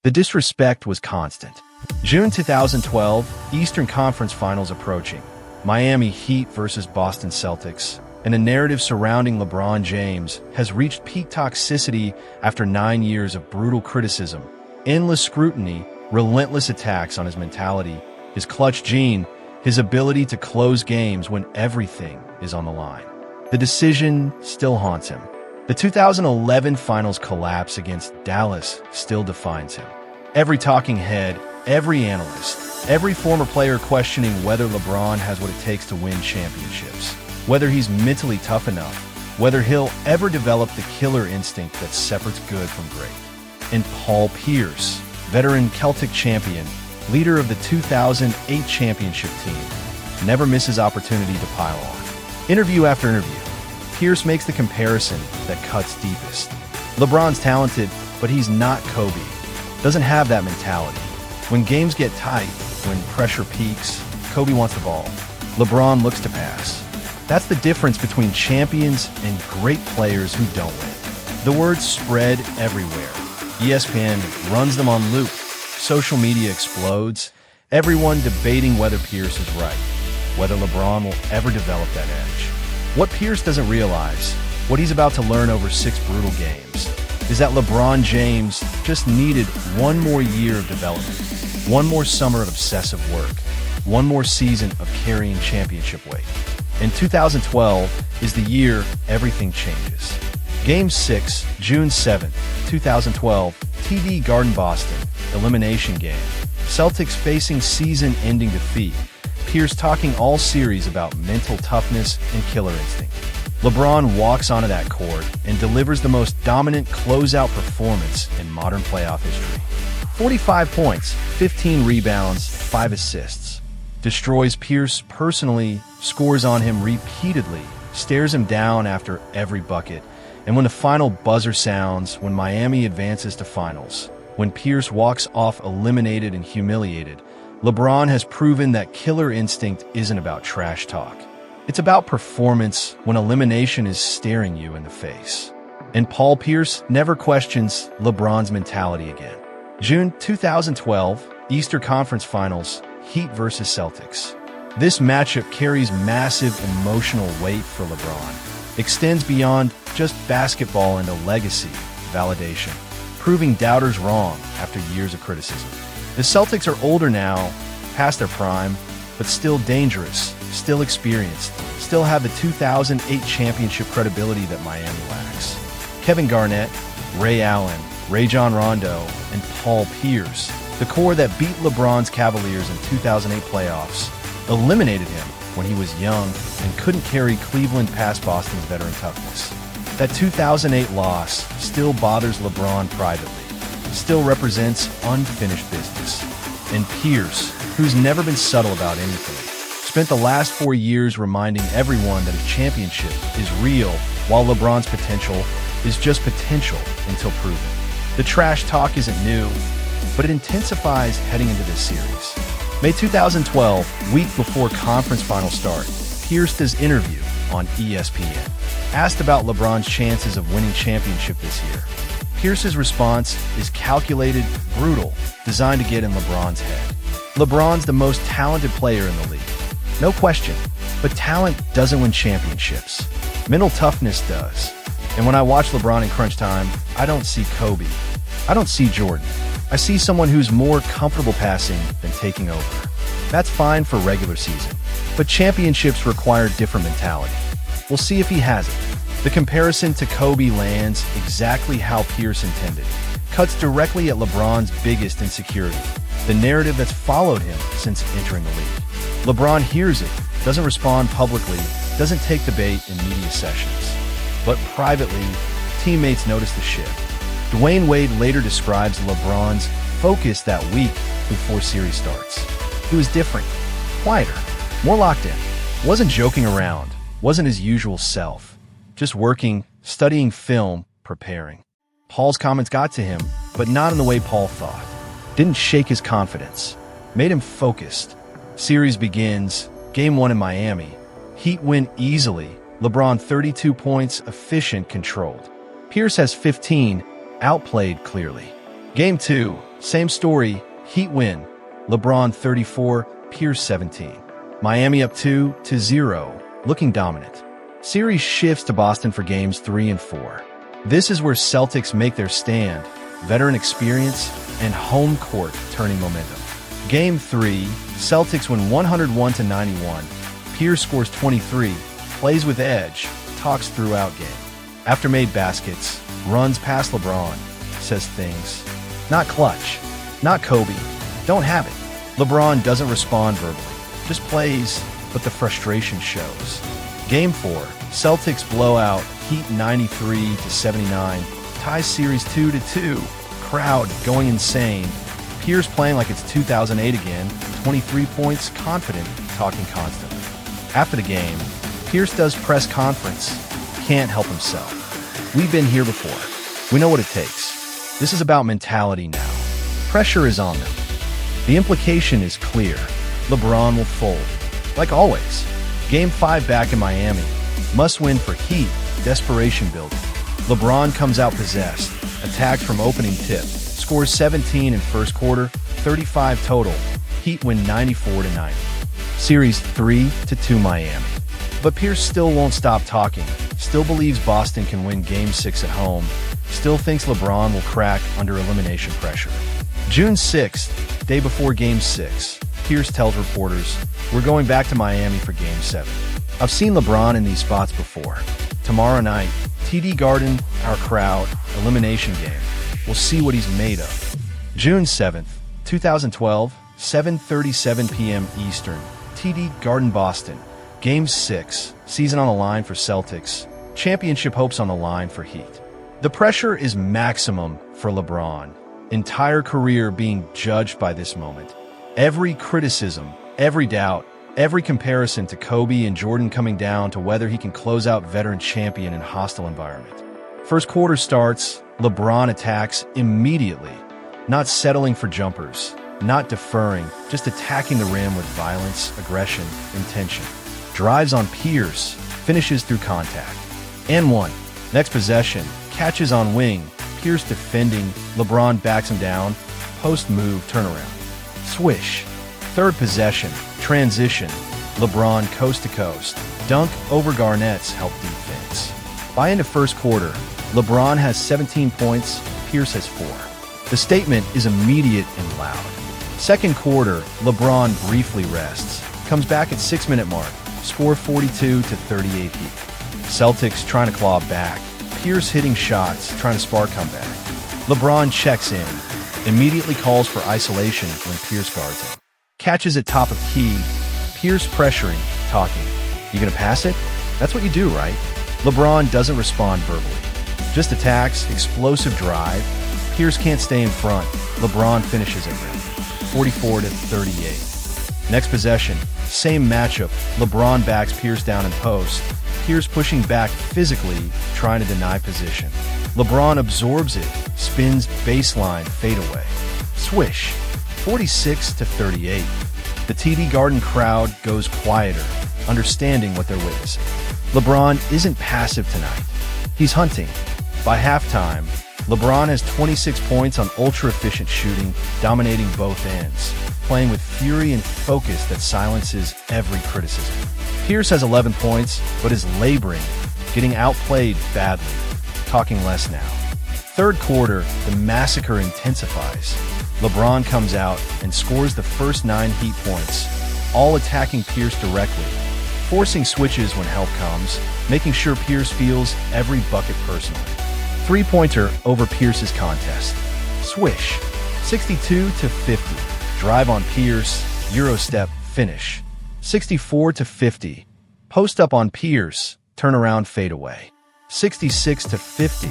The disrespect was constant. June 2012, Eastern Conference Finals approaching. Miami Heat versus Boston Celtics. And a narrative surrounding LeBron James has reached peak toxicity after 9 years of brutal criticism, endless scrutiny, relentless attacks on his mentality, his clutch gene, his ability to close games when everything is on the line. The decision still haunts him. The 2011 Finals collapse against Dallas still defines him. Every talking head, every analyst, every former player questioning whether LeBron has what it takes to win championships, whether he's mentally tough enough, whether he'll ever develop the killer instinct that separates good from great. And Paul Pierce, veteran Celtic champion, leader of the 2008 championship team, never misses opportunity to pile on. Interview after interview, Pierce makes the comparison that cuts deepest. LeBron's talented, but he's not Kobe. Doesn't have that mentality. When games get tight, when pressure peaks, Kobe wants the ball. LeBron looks to pass. That's the difference between champions and great players who don't win. The words spread everywhere. ESPN runs them on loop. Social media explodes. Everyone debating whether Pierce is right, whether LeBron will ever develop that edge. What Pierce doesn't realize, what he's about to learn over 6 brutal games, is that LeBron James just needed one more year of development, one more summer of obsessive work, one more season of carrying championship weight. And 2012 is the year everything changes. Game 6, June 7, 2012, TD Garden Boston, elimination game. Celtics facing season-ending defeat. Pierce talking all series about mental toughness and killer instinct. LeBron walks onto that court and delivers the most dominant closeout performance in modern playoff history. 45 points, 15 rebounds, 5 assists. Destroys Pierce personally, scores on him repeatedly, stares him down after every bucket. And when the final buzzer sounds, when Miami advances to finals, when Pierce walks off eliminated and humiliated, LeBron has proven that killer instinct isn't about trash talk. It's about performance when elimination is staring you in the face. And Paul Pierce never questions LeBron's mentality again. June 2012, Eastern Conference Finals, Heat versus Celtics. This matchup carries massive emotional weight for LeBron. Extends beyond just basketball into legacy, validation, proving doubters wrong after years of criticism. The Celtics are older now, past their prime, but still dangerous, still experienced, still have the 2008 championship credibility that Miami lacks. Kevin Garnett, Ray Allen, Rajon Rondo, and Paul Pierce, the core that beat LeBron's Cavaliers in 2008 playoffs, eliminated him when he was young and couldn't carry Cleveland past Boston's veteran toughness. That 2008 loss still bothers LeBron privately, still represents unfinished business. And Pierce, who's never been subtle about anything, spent the last 4 years reminding everyone that a championship is real while LeBron's potential is just potential until proven. The trash talk isn't new, but it intensifies heading into this series. May 2012, week before conference finals start, Pierce does interview on ESPN. Asked about LeBron's chances of winning championship this year, Pierce's response is calculated, brutal, designed to get in LeBron's head. LeBron's the most talented player in the league. No question, but talent doesn't win championships. Mental toughness does. And when I watch LeBron in crunch time, I don't see Kobe. I don't see Jordan. I see someone who's more comfortable passing than taking over. That's fine for regular season, but championships require different mentality. We'll see if he has it. The comparison to Kobe lands exactly how Pierce intended. Cuts directly at LeBron's biggest insecurity, the narrative that's followed him since entering the league. LeBron hears it, doesn't respond publicly, doesn't take the bait in media sessions. But privately, teammates notice the shift. Dwayne Wade later describes LeBron's focus that week before series starts. He was different, quieter, more locked in, wasn't joking around, wasn't his usual self. Just working, studying film, preparing. Paul's comments got to him, but not in the way Paul thought. Didn't shake his confidence. Made him focused. Series begins. Game 1 in Miami. Heat win easily. LeBron 32 points, efficient, controlled. Pierce has 15, outplayed clearly. Game 2. Same story, Heat win. LeBron 34, Pierce 17. Miami up 2-0, looking dominant. Series shifts to Boston for games 3 and 4. This is where Celtics make their stand, veteran experience, and home court turning momentum. Game 3, Celtics win 101-91. Pierce scores 23, plays with edge, talks throughout game. After made baskets, runs past LeBron, says things. Not clutch, not Kobe, don't have it. LeBron doesn't respond verbally, just plays, but the frustration shows. Game 4, Celtics blow out Heat 93-79, ties series 2-2. Crowd going insane. Pierce playing like it's 2008 again, 23 points, confident, talking constantly. After the game, Pierce does press conference. Can't help himself. We've been here before. We know what it takes. This is about mentality now. Pressure is on them. The implication is clear. LeBron will fold. Like always. Game 5 back in Miami. Must win for Heat. Desperation building. LeBron comes out possessed. Attacked from opening tip. Scores 17 in first quarter. 35 total. Heat win 94-90. Series 3-2 Miami. But Pierce still won't stop talking. Still believes Boston can win Game 6 at home. Still thinks LeBron will crack under elimination pressure. June 6th, day before Game 6, Pierce tells reporters, "We're going back to Miami for Game 7. I've seen LeBron in these spots before. Tomorrow night, TD Garden, our crowd, elimination game. We'll see what he's made of." June 7th, 2012, 7:37 p.m. Eastern, TD Garden, Boston. Game 6, season on the line for Celtics. Championship hopes on the line for Heat. The pressure is maximum for LeBron. Entire career being judged by this moment. Every criticism, every doubt, every comparison to Kobe and Jordan coming down to whether he can close out veteran champion in hostile environment. First quarter starts, LeBron attacks immediately, not settling for jumpers, not deferring, just attacking the rim with violence, aggression, intention. Drives on Pierce, finishes through contact. And one. Next possession, catches on wing, Pierce defending, LeBron backs him down, post move turnaround. Swish. Third possession, transition, LeBron coast to coast, dunk over Garnett's help defense. By end of first quarter, LeBron has 17 points, Pierce has 4. The statement is immediate and loud. Second quarter, LeBron briefly rests, comes back at 6-minute mark, score 42-38 Heat. Celtics trying to claw back, Pierce hitting shots, trying to spark comeback. LeBron checks in, immediately calls for isolation when Pierce guards him. Catches at top of key, Pierce pressuring, talking. "You gonna pass it? That's what you do, right?" LeBron doesn't respond verbally. Just attacks, explosive drive. Pierce can't stay in front. LeBron finishes it rim. 44-38. Next possession, same matchup. LeBron backs Pierce down in post. Pierce pushing back physically, trying to deny position. LeBron absorbs it, spins baseline, fadeaway. Swish. 46-38. The TD Garden crowd goes quieter, understanding what they're witnessing. LeBron isn't passive tonight. He's hunting. By halftime, LeBron has 26 points on ultra-efficient shooting, dominating both ends, playing with fury and focus that silences every criticism. Pierce has 11 points, but is laboring, getting outplayed badly, talking less now. Third quarter, the massacre intensifies. LeBron comes out and scores the first 9 Heat points, all attacking Pierce directly, forcing switches when help comes, making sure Pierce feels every bucket personally. Three-pointer over Pierce's contest. Swish. 62-50. Drive on Pierce. Eurostep. Finish. 64-50. Post up on Pierce. Turnaround fadeaway. 66-50.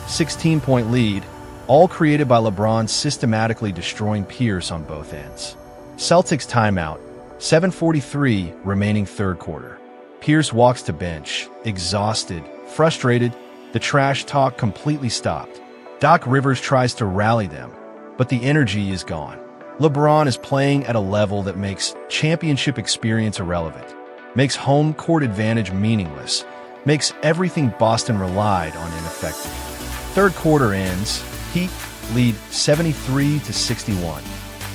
16-point lead. All created by LeBron systematically destroying Pierce on both ends. Celtics timeout. 7:43 remaining third quarter. Pierce walks to bench. Exhausted. Frustrated. The trash talk completely stopped. Doc Rivers tries to rally them, but the energy is gone. LeBron is playing at a level that makes championship experience irrelevant, makes home court advantage meaningless, makes everything Boston relied on ineffective. Third quarter ends, Heat lead 73-61.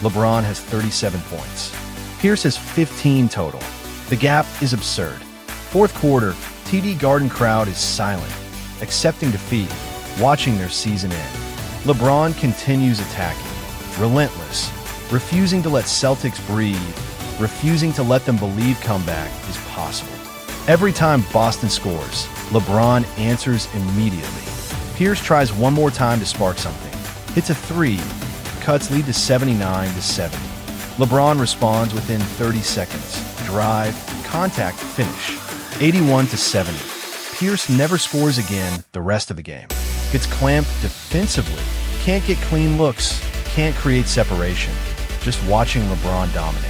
LeBron has 37 points. Pierce has 15 total. The gap is absurd. Fourth quarter, TD Garden crowd is silent, accepting defeat, watching their season end. LeBron continues attacking, relentless, refusing to let Celtics breathe, refusing to let them believe comeback is possible. Every time Boston scores, LeBron answers immediately. Pierce tries one more time to spark something. Hits a three. Cuts lead to 79-70. LeBron responds within 30 seconds. Drive, contact, finish. 81-70. Pierce never scores again the rest of the game. Gets clamped defensively. Can't get clean looks. Can't create separation. Just watching LeBron dominate.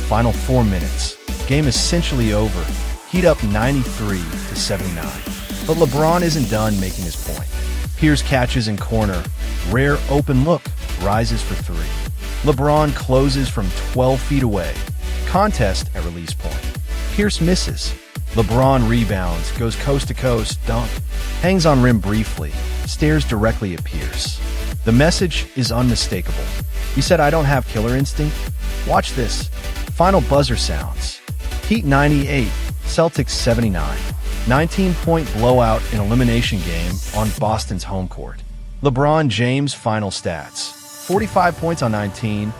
Final 4 minutes. Game essentially over. Heat up 93-79. But LeBron isn't done making his point. Pierce catches in corner. Rare open look. Rises for three. LeBron closes from 12 feet away. Contest at release point. Pierce misses. LeBron rebounds, goes coast to coast, dunk, hangs on rim briefly, stares directly at Pierce. The message is unmistakable. You said I don't have killer instinct? Watch this. Final buzzer sounds. Heat 98, Celtics 79. 19-point blowout in elimination game on Boston's home court. LeBron James final stats. 45 points on 19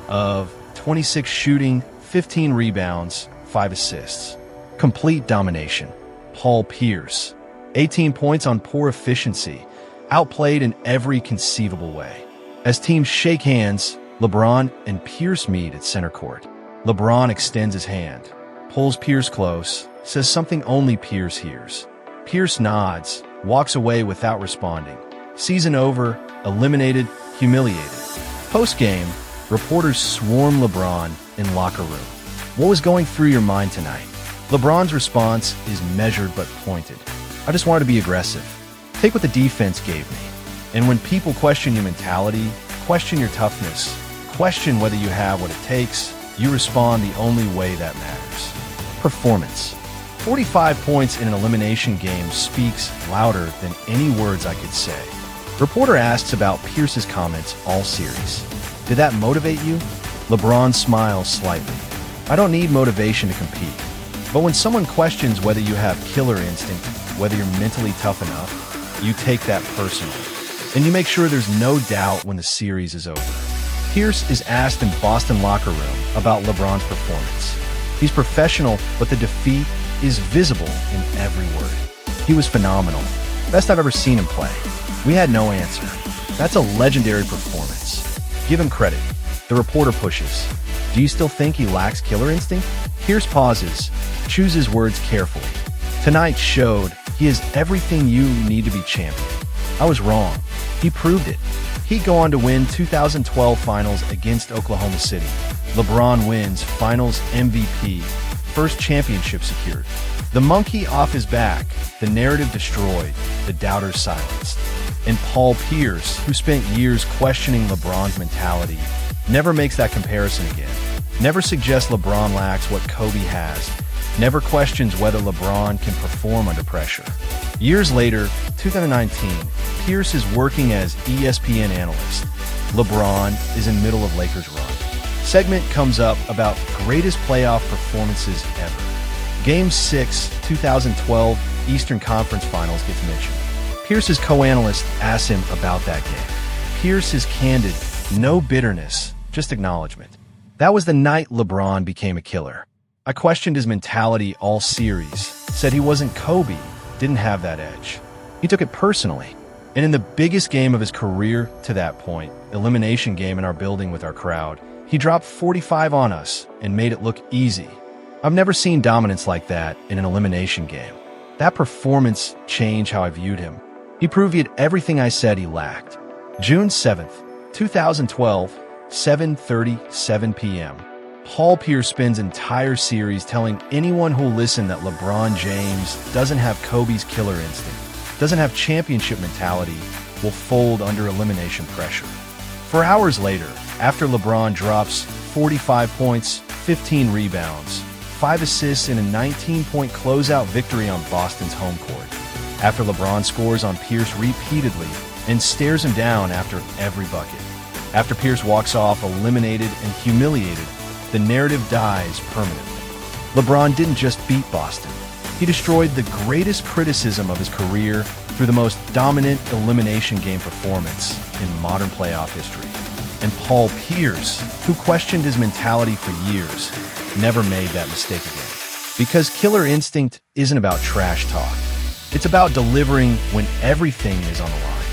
of 26 shooting, 15 rebounds, 5 assists. Complete domination. Paul Pierce. 18 points on poor efficiency. Outplayed in every conceivable way. As teams shake hands, LeBron and Pierce meet at center court. LeBron extends his hand, pulls Pierce close, says something only Pierce hears. Pierce nods, walks away without responding. Season over, eliminated, humiliated. Post-game, reporters swarm LeBron in locker room. What was going through your mind tonight? LeBron's response is measured but pointed. I just wanted to be aggressive. Take what the defense gave me. And when people question your mentality, question your toughness, question whether you have what it takes, you respond the only way that matters. Performance. 45 points in an elimination game speaks louder than any words I could say. Reporter asks about Pierce's comments all series. Did that motivate you? LeBron smiles slightly. I don't need motivation to compete. But when someone questions whether you have killer instinct, whether you're mentally tough enough, you take that personally. And you make sure there's no doubt when the series is over. Pierce is asked in Boston locker room about LeBron's performance. He's professional, but the defeat is visible in every word. He was phenomenal. Best I've ever seen him play. We had no answer. That's a legendary performance. Give him credit. The reporter pushes. Do you still think he lacks killer instinct? Pierce pauses, chooses words carefully. Tonight showed he is everything you need to be champion. I was wrong. He proved it. He'd go on to win 2012 Finals against Oklahoma City. LeBron wins Finals MVP, first championship secured. The monkey off his back, the narrative destroyed, the doubters silenced. And Paul Pierce, who spent years questioning LeBron's mentality, never makes that comparison again. Never suggests LeBron lacks what Kobe has. Never questions whether LeBron can perform under pressure. Years later, 2019, Pierce is working as ESPN analyst. LeBron is in middle of Lakers run. Segment comes up about greatest playoff performances ever. Game 6, 2012 Eastern Conference Finals gets mentioned. Pierce's co-analyst asks him about that game. Pierce is candid, no bitterness, just acknowledgement. That was the night LeBron became a killer. I questioned his mentality all series, said he wasn't Kobe, didn't have that edge. He took it personally. And in the biggest game of his career to that point, elimination game in our building with our crowd, he dropped 45 on us and made it look easy. I've never seen dominance like that in an elimination game. That performance changed how I viewed him. He proved he had everything I said he lacked. June 7th, 2012, 7:37 p.m. Paul Pierce spends entire series telling anyone who'll listen that LeBron James doesn't have Kobe's killer instinct, doesn't have championship mentality, will fold under elimination pressure. 4 hours later, after LeBron drops 45 points, 15 rebounds, 5 assists in a 19-point closeout victory on Boston's home court. After LeBron scores on Pierce repeatedly and stares him down after every bucket. After Pierce walks off eliminated and humiliated, the narrative dies permanently. LeBron didn't just beat Boston. He destroyed the greatest criticism of his career through the most dominant elimination game performance in modern playoff history. And Paul Pierce, who questioned his mentality for years, never made that mistake again. Because killer instinct isn't about trash talk. It's about delivering when everything is on the line.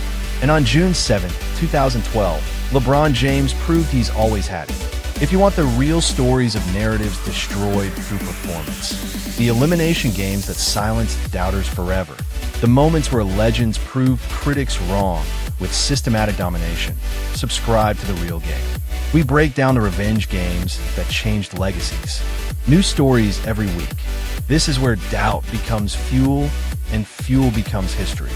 And on June 7, 2012, LeBron James proved he's always had it. If you want the real stories of narratives destroyed through performance, the elimination games that silenced doubters forever, the moments where legends proved critics wrong with systematic domination, subscribe to The Real Game. We break down the revenge games that changed legacies. New stories every week. This is where doubt becomes fuel and fuel becomes history.